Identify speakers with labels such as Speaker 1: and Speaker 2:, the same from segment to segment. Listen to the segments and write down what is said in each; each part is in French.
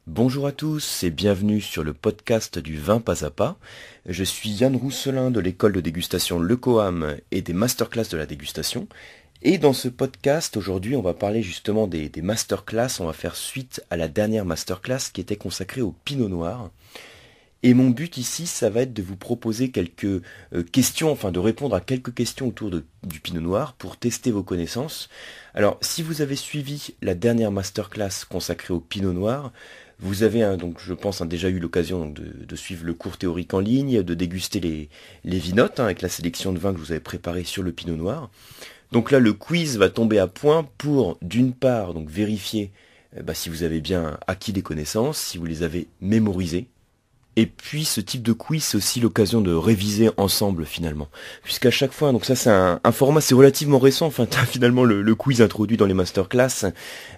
Speaker 1: Bonjour à tous et bienvenue sur le podcast du vin pas à pas. Je suis Yann Rousselin de l'école de dégustation Le Coam et des masterclass de la dégustation. Et dans ce podcast, aujourd'hui, on va parler justement des masterclass. On va faire suite à la dernière masterclass qui était consacrée au Pinot Noir. Et mon but ici, ça va être de vous proposer quelques questions, enfin de répondre à quelques questions autour du Pinot Noir pour tester vos connaissances. Alors, si vous avez suivi la dernière masterclass consacrée au Pinot Noir, vous avez donc je pense déjà eu l'occasion de suivre le cours théorique en ligne, de déguster les vinotes avec la sélection de vins que je vous avais préparé sur le Pinot Noir. Donc là, le quiz va tomber à point pour, d'une part, donc vérifier si vous avez bien acquis des connaissances, si vous les avez mémorisées. Et puis ce type de quiz, c'est aussi l'occasion de réviser ensemble finalement. Puisqu'à chaque fois, donc ça c'est un format, c'est relativement récent, enfin finalement le quiz introduit dans les masterclass,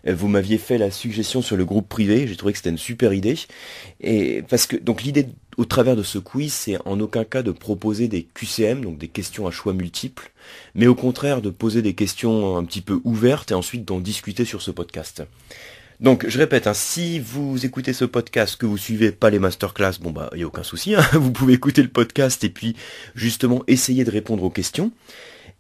Speaker 1: vous m'aviez fait la suggestion sur le groupe privé, j'ai trouvé que c'était une super idée. Et parce que donc l'idée au travers de ce quiz, c'est en aucun cas de proposer des QCM, donc des questions à choix multiples, mais au contraire de poser des questions un petit peu ouvertes et ensuite d'en discuter sur ce podcast. Donc, je répète, si vous écoutez ce podcast, que vous suivez pas les masterclass, il n'y a aucun souci, vous pouvez écouter le podcast et puis, justement, essayer de répondre aux questions.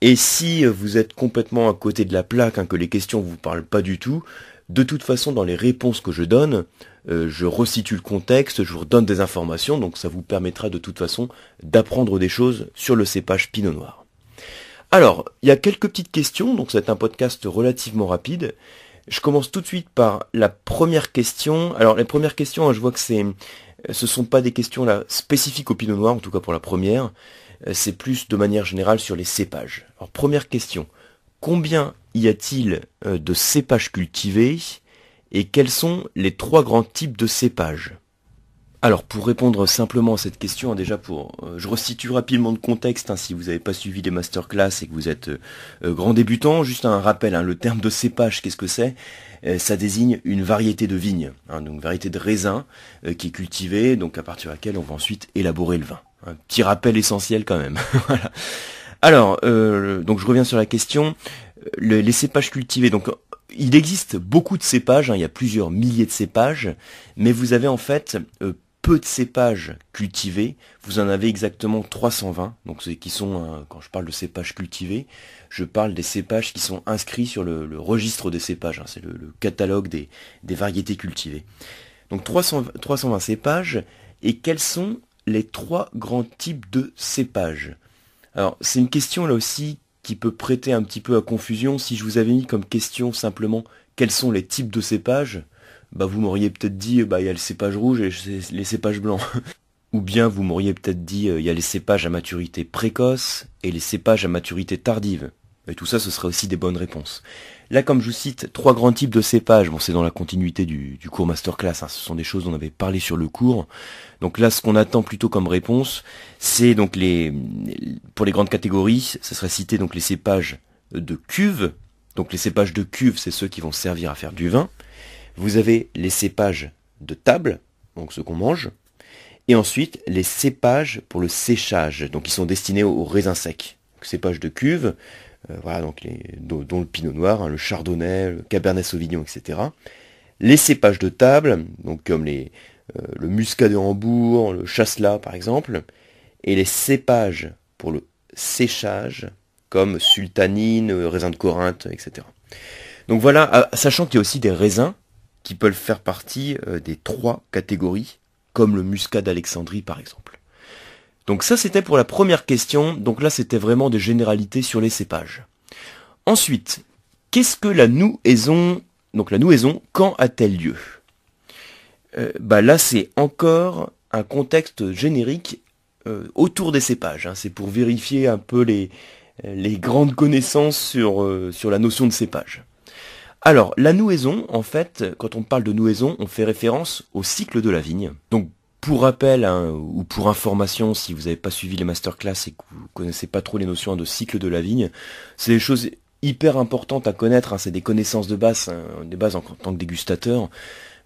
Speaker 1: Et si vous êtes complètement à côté de la plaque, que les questions vous parlent pas du tout, de toute façon, dans les réponses que je donne, je resitue le contexte, je vous redonne des informations, donc ça vous permettra de toute façon d'apprendre des choses sur le cépage Pinot Noir. Alors, il y a quelques petites questions, donc c'est un podcast relativement rapide. Je commence tout de suite par la première question. Alors les premières questions, je vois que ce sont pas des questions là spécifiques au Pinot Noir, en tout cas pour la première. C'est plus de manière générale sur les cépages. Alors première question, combien y a-t-il de cépages cultivés et quels sont les trois grands types de cépages ? Alors pour répondre simplement à cette question, déjà je resitue rapidement le contexte, si vous n'avez pas suivi les masterclass et que vous êtes grand débutant, juste un rappel, le terme de cépage, qu'est-ce que c'est ? Ça désigne une variété de vigne, donc une variété de raisin qui est cultivée, donc à partir de laquelle on va ensuite élaborer le vin. Un petit rappel essentiel quand même. Voilà. Alors, donc je reviens sur la question, les cépages cultivés, donc il existe beaucoup de cépages, il y a plusieurs milliers de cépages, mais vous avez en fait peu de cépages cultivés, vous en avez exactement 320, donc ceux qui sont, quand je parle de cépages cultivés, je parle des cépages qui sont inscrits sur le registre des cépages, c'est le catalogue des variétés cultivées. Donc 320 cépages, et quels sont les trois grands types de cépages ? Alors c'est une question là aussi qui peut prêter un petit peu à confusion. Si je vous avais mis comme question simplement quels sont les types de cépages, vous m'auriez peut-être dit il y a le cépage rouge et les cépages blancs. Ou bien vous m'auriez peut-être dit il y a les cépages à maturité précoce et les cépages à maturité tardive. Et tout ça, ce serait aussi des bonnes réponses. Là, comme je vous cite, trois grands types de cépages, c'est dans la continuité du cours masterclass, ce sont des choses dont on avait parlé sur le cours. Donc là, ce qu'on attend plutôt comme réponse, c'est donc pour les grandes catégories, ça serait cité donc les cépages de cuve. Donc les cépages de cuve, c'est ceux qui vont servir à faire du vin. Vous avez les cépages de table, donc ceux qu'on mange. Et ensuite, les cépages pour le séchage, donc ils sont destinés aux raisins secs. Donc, cépages de cuve, dont le pinot noir, le chardonnay, le cabernet sauvignon, etc. Les cépages de table, donc comme le muscat de Hambourg, le chasselas par exemple. Et les cépages pour le séchage, comme sultanine, raisin de Corinthe, etc. Donc voilà, sachant qu'il y a aussi des raisins qui peuvent faire partie des trois catégories, comme le muscat d'Alexandrie par exemple. Donc ça c'était pour la première question, donc là c'était vraiment des généralités sur les cépages. Ensuite, qu'est-ce que la nouaison ? Donc la nouaison, quand a-t-elle lieu ? Là c'est encore un contexte générique autour des cépages, c'est pour vérifier un peu les grandes connaissances sur la notion de cépage. Alors, la nouaison, en fait, quand on parle de nouaison, on fait référence au cycle de la vigne. Donc, pour rappel, ou pour information, si vous n'avez pas suivi les masterclass et que vous ne connaissez pas trop les notions de cycle de la vigne, c'est des choses hyper importantes à connaître, c'est des connaissances de base, des bases en tant que dégustateur.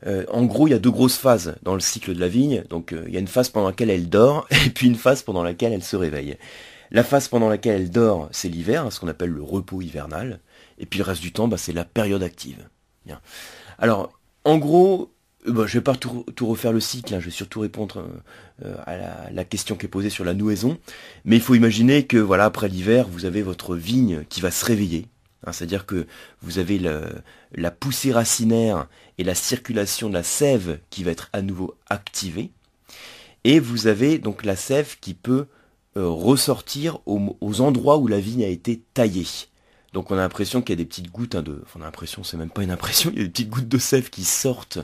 Speaker 1: En gros, il y a deux grosses phases dans le cycle de la vigne. Donc, il y a une phase pendant laquelle elle dort, et puis une phase pendant laquelle elle se réveille. La phase pendant laquelle elle dort, c'est l'hiver, ce qu'on appelle le repos hivernal. Et puis le reste du temps, c'est la période active. Bien. Alors, en gros, Je vais pas tout refaire le cycle, hein, je vais surtout répondre à la question qui est posée sur la nouaison. Mais il faut imaginer que voilà, après l'hiver, vous avez votre vigne qui va se réveiller. Hein, c'est-à-dire que vous avez la poussée racinaire et la circulation de la sève qui va être à nouveau activée. Et vous avez donc la sève qui peut ressortir aux endroits où la vigne a été taillée. Donc on a l'impression qu'il y a des petites gouttes, on a l'impression, c'est même pas une impression, il y a des petites gouttes de sève qui sortent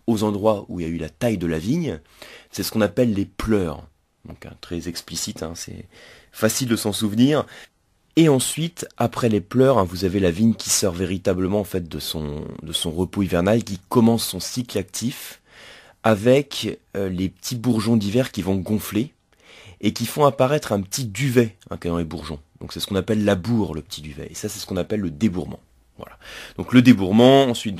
Speaker 1: aux endroits où il y a eu la taille de la vigne. C'est ce qu'on appelle les pleurs. Donc très explicite, hein, c'est facile de s'en souvenir. Et ensuite, après les pleurs, hein, vous avez la vigne qui sort véritablement en fait de son repos hivernal, qui commence son cycle actif, avec les petits bourgeons d'hiver qui vont gonfler et qui font apparaître un petit duvet dans les bourgeons. Donc c'est ce qu'on appelle la bourre, le petit duvet. Et ça, c'est ce qu'on appelle le débourrement. Voilà. Donc le débourrement, ensuite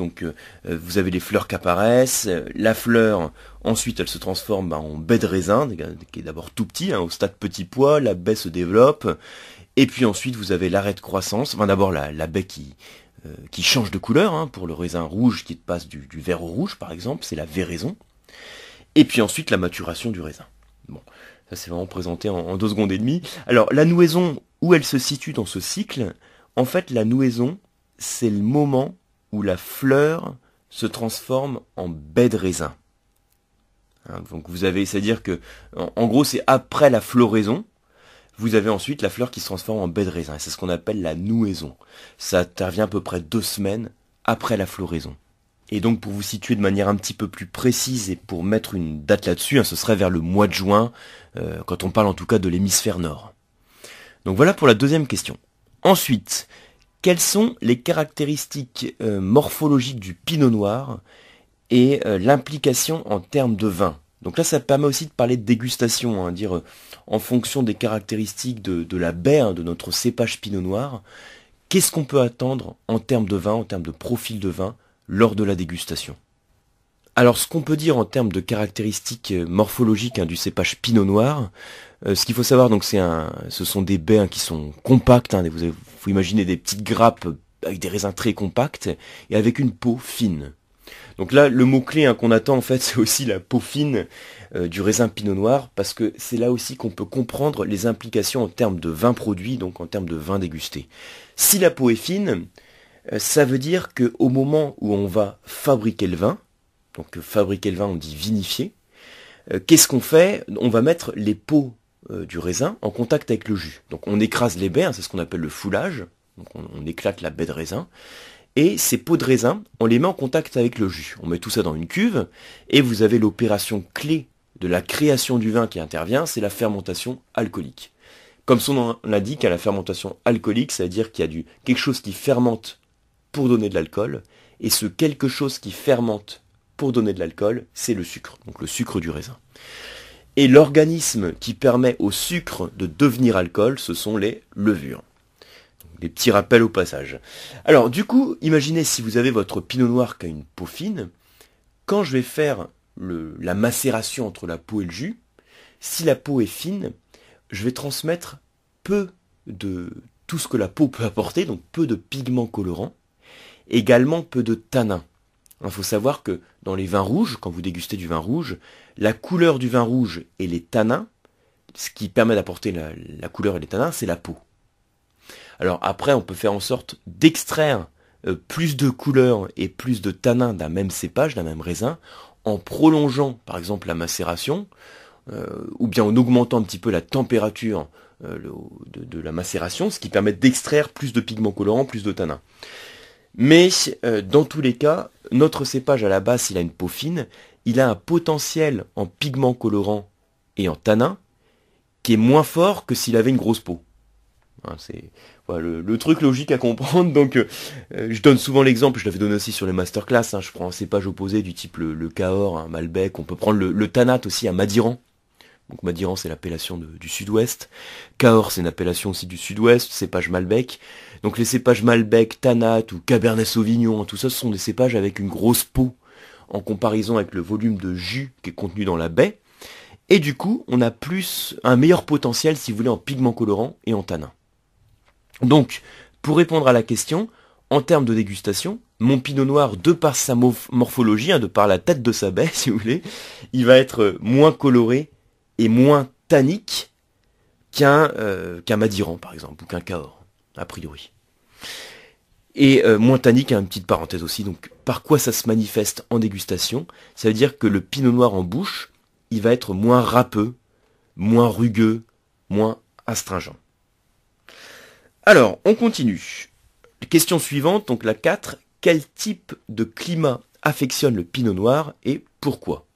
Speaker 1: vous avez les fleurs qui apparaissent. La fleur, ensuite elle se transforme en baie de raisin, qui est d'abord tout petit, hein, au stade petit pois. La baie se développe. Et puis ensuite vous avez l'arrêt de croissance. Enfin d'abord la baie qui change de couleur, hein, pour le raisin rouge qui passe du vert au rouge par exemple, c'est la véraison. Et puis ensuite la maturation du raisin. Bon, ça c'est vraiment présenté en 2 secondes et demie. Alors la nouaison, où elle se situe dans ce cycle, en fait la nouaison, c'est le moment où la fleur se transforme en baie de raisin. Hein, donc vous avez, c'est-à-dire que, en gros c'est après la floraison, vous avez ensuite la fleur qui se transforme en baie de raisin. C'est ce qu'on appelle la nouaison. Ça intervient à peu près 2 semaines après la floraison. Et donc pour vous situer de manière un petit peu plus précise et pour mettre une date là-dessus, hein, ce serait vers le mois de juin, quand on parle en tout cas de l'hémisphère nord. Donc voilà pour la deuxième question. Ensuite, quelles sont les caractéristiques morphologiques du pinot noir et l'implication en termes de vin? Donc là, ça permet aussi de parler de dégustation, hein, dire en fonction des caractéristiques de la baie, hein, de notre cépage pinot noir, qu'est-ce qu'on peut attendre en termes de vin, en termes de profil de vin, lors de la dégustation. Alors ce qu'on peut dire en termes de caractéristiques morphologiques, hein, du cépage pinot noir, ce qu'il faut savoir, donc ce sont des baies, hein, qui sont compactes, hein, faut imaginer des petites grappes avec des raisins très compacts et avec une peau fine. Donc là, le mot-clé, hein, qu'on attend en fait, c'est aussi la peau fine du raisin pinot noir, parce que c'est là aussi qu'on peut comprendre les implications en termes de vin produit, donc en termes de vin dégusté. Si la peau est fine, ça veut dire qu'au moment où on va fabriquer le vin, donc fabriquer le vin on dit vinifier, qu'est-ce qu'on fait? On va mettre les peaux du raisin en contact avec le jus. Donc on écrase les baies, hein, c'est ce qu'on appelle le foulage, donc on éclate la baie de raisin, et ces peaux de raisin, on les met en contact avec le jus. On met tout ça dans une cuve, et vous avez l'opération clé de la création du vin qui intervient, c'est la fermentation alcoolique. Comme son nom l'indique, à la fermentation alcoolique, ça veut dire qu'il y a quelque chose qui fermente pour donner de l'alcool, et ce quelque chose qui fermente pour donner de l'alcool, c'est le sucre, donc le sucre du raisin. Et l'organisme qui permet au sucre de devenir alcool, ce sont les levures. Des petits rappels au passage. Alors du coup, imaginez si vous avez votre pinot noir qui a une peau fine, quand je vais faire la macération entre la peau et le jus, si la peau est fine, je vais transmettre peu de tout ce que la peau peut apporter, donc peu de pigments colorants, également peu de tanins. Il faut savoir que dans les vins rouges, quand vous dégustez du vin rouge, la couleur du vin rouge et les tanins, ce qui permet d'apporter la couleur et les tanins, c'est la peau. Alors après, on peut faire en sorte d'extraire plus de couleurs et plus de tanins d'un même cépage, d'un même raisin, en prolongeant par exemple la macération, ou bien en augmentant un petit peu la température de la macération, ce qui permet d'extraire plus de pigments colorants, plus de tanins. Mais dans tous les cas, notre cépage à la base, s'il a une peau fine, il a un potentiel en pigments colorants et en tanins qui est moins fort que s'il avait une grosse peau. Hein, c'est voilà, le truc logique à comprendre. Donc je donne souvent l'exemple, je l'avais donné aussi sur les masterclass, hein, je prends un cépage opposé du type le Cahors, un Malbec, on peut prendre le Tanat aussi, un Madiran. Donc Madiran c'est l'appellation du sud-ouest, Cahors c'est une appellation aussi du sud-ouest, cépage Malbec. Donc les cépages Malbec, Tanat ou Cabernet Sauvignon, tout ça ce sont des cépages avec une grosse peau en comparaison avec le volume de jus qui est contenu dans la baie. Et du coup on a un meilleur potentiel si vous voulez en pigments colorants et en tanins. Donc pour répondre à la question, en termes de dégustation, mon pinot noir, de par sa morphologie, de par la tête de sa baie, si vous voulez, il va être moins coloré et moins tannique qu'un Madiran, par exemple, ou qu'un Cahors, a priori. Et moins tannique, une petite parenthèse aussi, donc par quoi ça se manifeste en dégustation? Ça veut dire que le pinot noir en bouche, il va être moins râpeux, moins rugueux, moins astringent. Alors, on continue. Question suivante, donc la 4. Quel type de climat affectionne le pinot noir et pourquoi?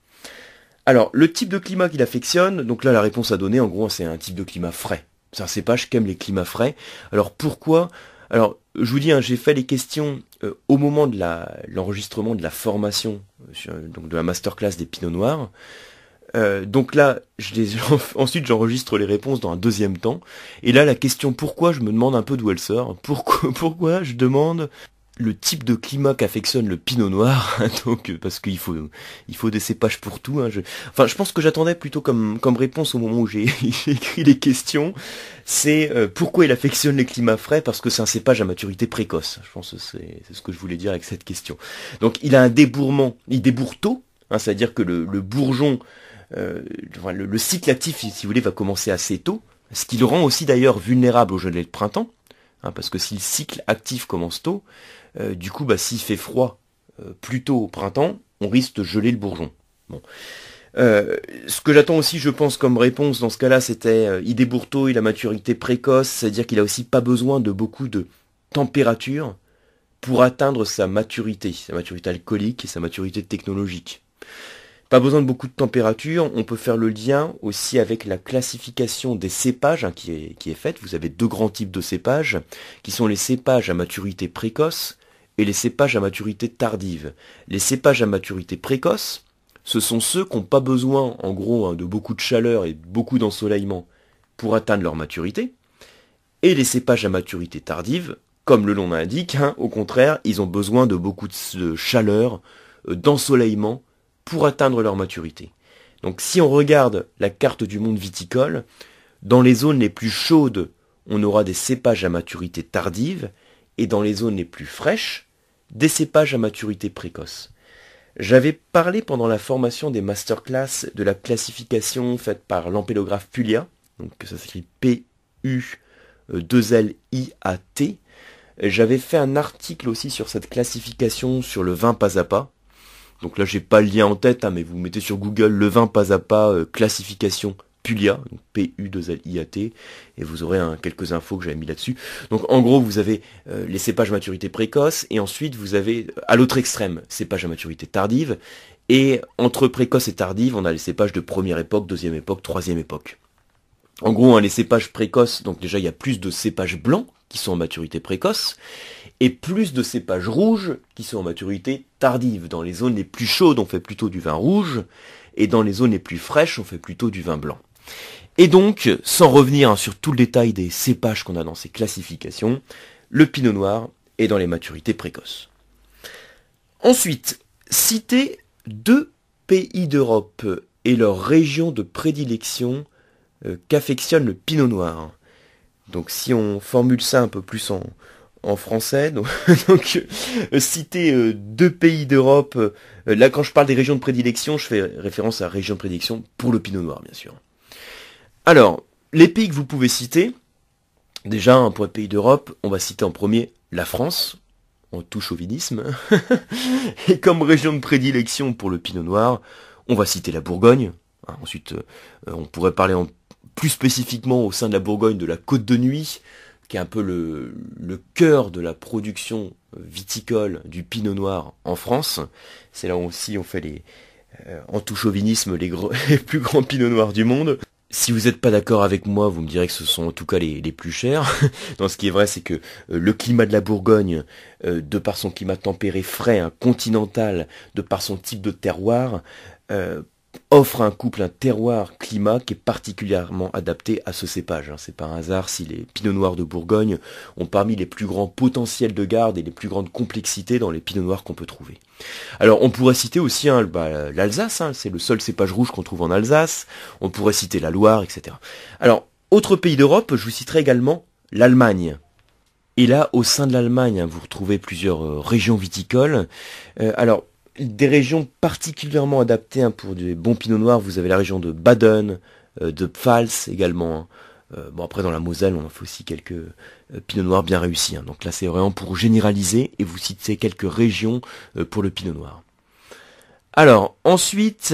Speaker 1: Alors, le type de climat qu'il affectionne, donc là la réponse à donner, en gros, c'est un type de climat frais. C'est un cépage qui aime les climats frais. Alors pourquoi? Alors, je vous dis, j'ai fait les questions au moment de l'enregistrement de la formation, donc de la masterclass des pinots noirs. Donc là, ensuite j'enregistre les réponses dans un deuxième temps. Et là, la question pourquoi, je me demande un peu d'où elle sort. Pourquoi je demande le type de climat qu'affectionne le pinot noir, donc parce qu'il faut des cépages pour tout. Je pense que j'attendais plutôt comme réponse au moment où j'ai écrit les questions, c'est pourquoi il affectionne les climats frais, parce que c'est un cépage à maturité précoce. Je pense que c'est ce que je voulais dire avec cette question. Donc il a un débourrement, il débourre tôt, c'est-à-dire que le bourgeon, le cycle actif, si vous voulez, va commencer assez tôt, ce qui le rend aussi d'ailleurs vulnérable au gelée de printemps, parce que si le cycle actif commence tôt, du coup, s'il fait froid plus tôt au printemps, on risque de geler le bourgeon. Bon. Ce que j'attends aussi, je pense, comme réponse dans ce cas-là, c'était il débourre tôt, il a maturité précoce, c'est-à-dire qu'il a aussi pas besoin de beaucoup de température pour atteindre sa maturité alcoolique et sa maturité technologique. Pas besoin de beaucoup de température, on peut faire le lien aussi avec la classification des cépages qui est faite. Vous avez deux grands types de cépages, qui sont les cépages à maturité précoce et les cépages à maturité tardive. Les cépages à maturité précoce, ce sont ceux qui n'ont pas besoin, en gros, de beaucoup de chaleur et beaucoup d'ensoleillement pour atteindre leur maturité. Et les cépages à maturité tardive, comme le nom l'indique, au contraire, ils ont besoin de beaucoup de chaleur, d'ensoleillement, pour atteindre leur maturité. Donc si on regarde la carte du monde viticole, dans les zones les plus chaudes, on aura des cépages à maturité tardive, et dans les zones les plus fraîches, des cépages à maturité précoce. J'avais parlé pendant la formation des masterclass de la classification faite par l'ampélographe Puglia, donc ça s'écrit P-U-2-L-I-A-T. J'avais fait un article aussi sur cette classification sur le vin pas à pas. Donc là, j'ai pas le lien en tête, mais vous mettez sur Google le vin pas à pas classification Puglia, P-U-2-L-I-A-T, et vous aurez quelques infos que j'avais mis là-dessus. Donc en gros, vous avez les cépages maturité précoce, et ensuite vous avez, à l'autre extrême, cépages à maturité tardive, et entre précoce et tardive, on a les cépages de première époque, deuxième époque, troisième époque. En gros, les cépages précoces, donc déjà il y a plus de cépages blancs qui sont en maturité précoce, et plus de cépages rouges qui sont en maturité tardive. Dans les zones les plus chaudes, on fait plutôt du vin rouge, et dans les zones les plus fraîches, on fait plutôt du vin blanc. Et donc, sans revenir sur tout le détail des cépages qu'on a dans ces classifications, le pinot noir est dans les maturités précoces. Ensuite, citez 2 pays d'Europe et leur région de prédilection qu'affectionne le pinot noir. Donc si on formule ça un peu plus en français, donc citer 2 pays d'Europe, là quand je parle des régions de prédilection, je fais référence à la région de prédilection pour le pinot noir bien sûr. Alors, les pays que vous pouvez citer, déjà pour les pays d'Europe, on va citer en premier la France, en tout chauvinisme, et comme région de prédilection pour le pinot noir, on va citer la Bourgogne. Ensuite, on pourrait parler plus spécifiquement au sein de la Bourgogne de la Côte de Nuits, qui est un peu le cœur de la production viticole du pinot noir en France. C'est là aussi on fait en tout chauvinisme les plus grands pinots noirs du monde. Si vous n'êtes pas d'accord avec moi, vous me direz que ce sont en tout cas les plus chers. Non, ce qui est vrai, c'est que le climat de la Bourgogne, de par son climat tempéré frais, continental, de par son type de terroir, offre un terroir-climat qui est particulièrement adapté à ce cépage. C'est pas un hasard si les pinots noirs de Bourgogne ont parmi les plus grands potentiels de garde et les plus grandes complexités dans les pinots noirs qu'on peut trouver. Alors on pourrait citer aussi l'Alsace, c'est le seul cépage rouge qu'on trouve en Alsace, on pourrait citer la Loire, etc. Alors, autre pays d'Europe, je vous citerai également l'Allemagne. Et là, au sein de l'Allemagne, vous retrouvez plusieurs régions viticoles. Alors, des régions particulièrement adaptées pour des bons pinots noirs, vous avez la région de Baden, de Pfalz également. Bon, après, dans la Moselle, on en fait aussi quelques pinots noirs bien réussis. Donc là, c'est vraiment pour généraliser et vous citez quelques régions pour le pinot noir. Alors, ensuite,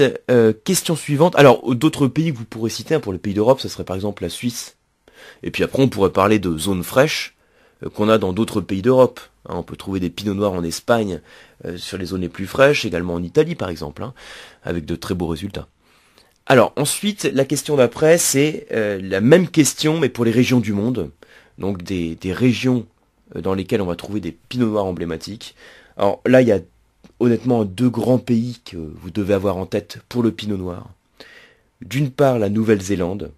Speaker 1: question suivante. Alors, d'autres pays que vous pourrez citer pour les pays d'Europe, ce serait par exemple la Suisse. Et puis après, on pourrait parler de zones fraîches qu'on a dans d'autres pays d'Europe. On peut trouver des pinots noirs en Espagne sur les zones les plus fraîches, également en Italie par exemple, avec de très beaux résultats. Alors ensuite, la question d'après, c'est la même question mais pour les régions du monde. Donc des régions dans lesquelles on va trouver des pinots noirs emblématiques. Alors là, il y a honnêtement 2 grands pays que vous devez avoir en tête pour le pinot noir. D'une part, la Nouvelle-Zélande.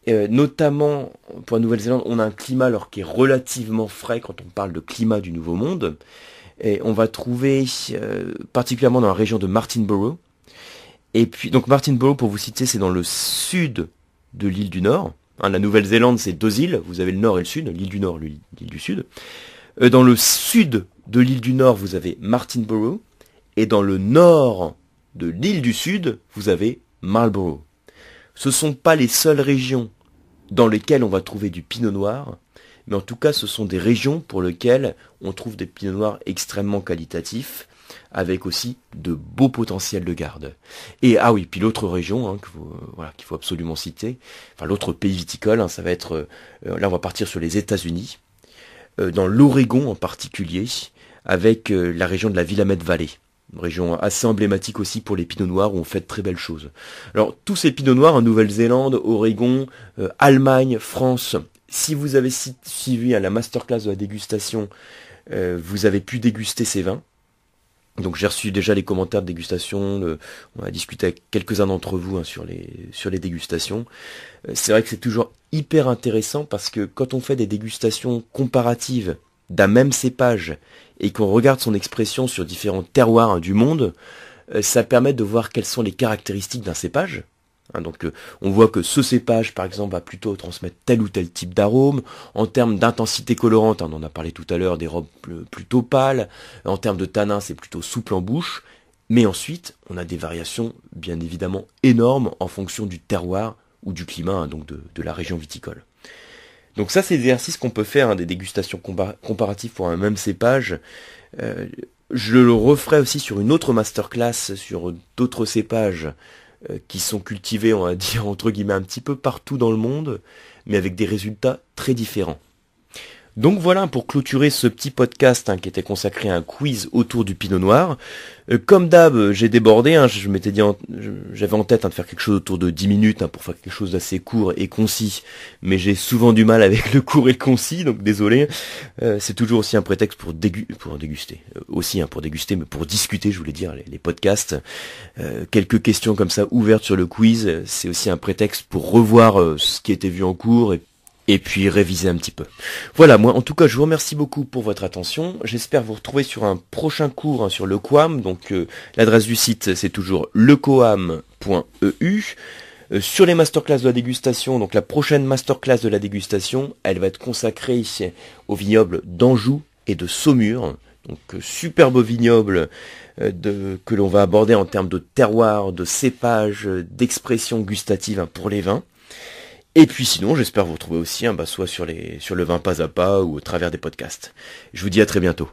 Speaker 1: Notamment pour la Nouvelle-Zélande, on a un climat alors qui est relativement frais quand on parle de climat du Nouveau Monde. Et on va trouver particulièrement dans la région de Martinborough. Et puis donc Martinborough, pour vous citer, c'est dans le sud de l'île du Nord. La Nouvelle-Zélande, c'est 2 îles. Vous avez le nord et le sud, l'île du Nord, l'île du Sud. Dans le sud de l'île du Nord, vous avez Martinborough. Et dans le nord de l'île du Sud, vous avez Marlborough. Ce ne sont pas les seules régions dans lesquelles on va trouver du pinot noir, mais en tout cas ce sont des régions pour lesquelles on trouve des pinots noirs extrêmement qualitatifs, avec aussi de beaux potentiels de garde. Et oui, puis l'autre région qu'il faut absolument citer, enfin l'autre pays viticole, ça va être, là on va partir sur les États-Unis, dans l'Oregon en particulier, avec la région de la Willamette Valley. Une région assez emblématique aussi pour les pinots noirs où on fait de très belles choses. Alors tous ces pinots noirs en Nouvelle-Zélande, Oregon, Allemagne, France, si vous avez suivi la masterclass de la dégustation, vous avez pu déguster ces vins. Donc j'ai reçu déjà les commentaires de dégustation, on a discuté avec quelques-uns d'entre vous sur les dégustations. C'est vrai que c'est toujours hyper intéressant parce que quand on fait des dégustations comparatives d'un même cépage et qu'on regarde son expression sur différents terroirs du monde, ça permet de voir quelles sont les caractéristiques d'un cépage. Donc on voit que ce cépage par exemple va plutôt transmettre tel ou tel type d'arôme, en termes d'intensité colorante, on en a parlé tout à l'heure, des robes plutôt pâles, en termes de tanin c'est plutôt souple en bouche, mais ensuite on a des variations bien évidemment énormes en fonction du terroir ou du climat, donc de la région viticole. Donc ça, c'est des exercices qu'on peut faire, des dégustations comparatives pour un même cépage. Je le referai aussi sur une autre masterclass, sur d'autres cépages qui sont cultivés, on va dire, entre guillemets, un petit peu partout dans le monde, mais avec des résultats très différents. Donc voilà pour clôturer ce petit podcast qui était consacré à un quiz autour du pinot noir. Comme d'hab, j'ai débordé, je m'étais dit, j'avais en tête de faire quelque chose autour de 10 minutes pour faire quelque chose d'assez court et concis, mais j'ai souvent du mal avec le court et le concis, donc désolé. C'est toujours aussi un prétexte pour déguster, aussi pour déguster, mais pour discuter, je voulais dire, les podcasts. Quelques questions comme ça ouvertes sur le quiz, c'est aussi un prétexte pour revoir ce qui était vu en cours et puis réviser un petit peu. Voilà, moi en tout cas je vous remercie beaucoup pour votre attention. J'espère vous retrouver sur un prochain cours sur le Coam. Donc l'adresse du site c'est toujours lecoam.eu. Sur les masterclass de la dégustation, donc la prochaine masterclass de la dégustation, elle va être consacrée aux vignobles d'Anjou et de Saumur. Donc superbe vignoble que l'on va aborder en termes de terroir, de cépage, d'expression gustative pour les vins. Et puis sinon, j'espère vous retrouver aussi, soit sur le vin pas à pas ou au travers des podcasts. Je vous dis à très bientôt.